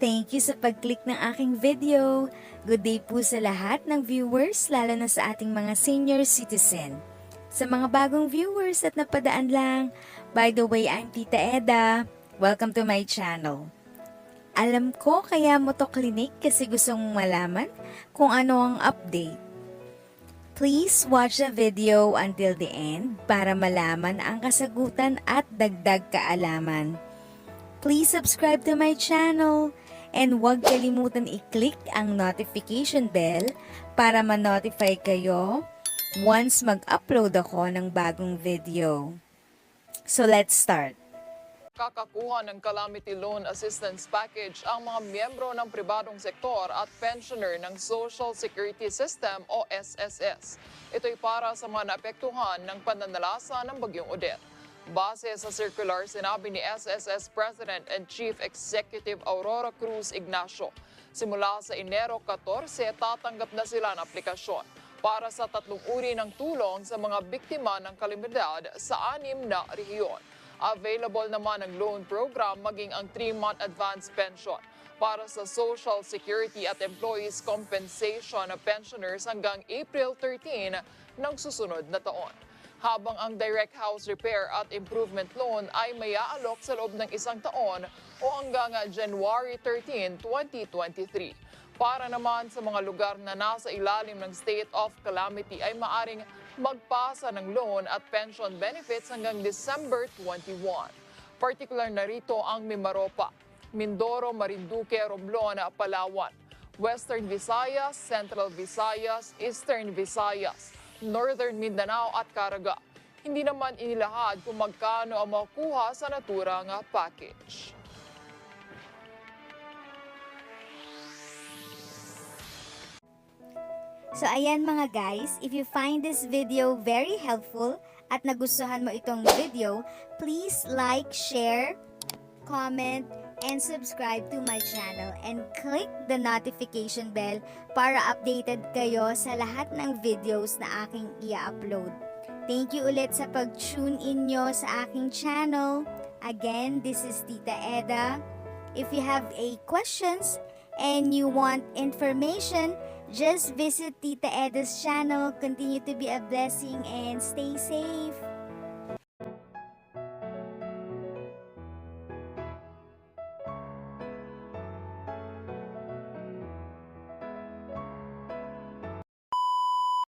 Thank you sa pag-click ng aking video. Good day po sa lahat ng viewers, lalo na sa ating mga senior citizen. Sa mga bagong viewers at napadaan lang, by the way, I'm Tita Eda. Welcome to my channel. Alam ko kaya mo to clinic kasi gusto mong malaman kung ano ang update. Please watch the video until the end para malaman ang kasagutan at dagdag kaalaman. Please subscribe to my channel and huwag kalimutan i-click ang notification bell para ma-notify kayo once mag-upload ako ng bagong video. So let's start. Kakakuha ng Calamity Loan Assistance Package ang mga miyembro ng pribadong sektor at pensioner ng Social Security System o SSS. Ito'y para sa mga naapektuhan ng pananalasa ng Bagyong Odette. Base sa circular, sinabi ni SSS President and Chief Executive Aurora Cruz Ignacio, simula sa Enero 14, tatanggap na sila ng aplikasyon para sa 3 uri ng tulong sa mga biktima ng kalamidad sa 6 na rehiyon. Available naman ang loan program maging ang 3-month advance pension para sa Social Security at Employees Compensation of pensioners hanggang April 13 ng susunod na taon. Habang ang direct house repair at improvement loan ay may aalok sa loob ng 1 taon o hanggang January 13, 2023. Para naman sa mga lugar na nasa ilalim ng state of calamity ay maaring magpasa ng loan at pension benefits hanggang December 21. Particular na rito ang Mimaropa, Mindoro, Marinduque, Romblon, Palawan, Western Visayas, Central Visayas, Eastern Visayas, Northern Mindanao at Caraga. Hindi naman inilahad kung magkano ang makukuha sa naturang package. So ayan mga guys, if you find this video very helpful at nagustuhan mo itong video, please like, share, comment, and subscribe to my channel and click the notification bell para updated kayo sa lahat ng videos na aking i-upload. Thank you ulit sa pag-tune in nyo sa aking channel. Again, this is Tita Eda. If you have a questions and you want information, just visit Tita Eda's channel. Continue to be a blessing and stay safe.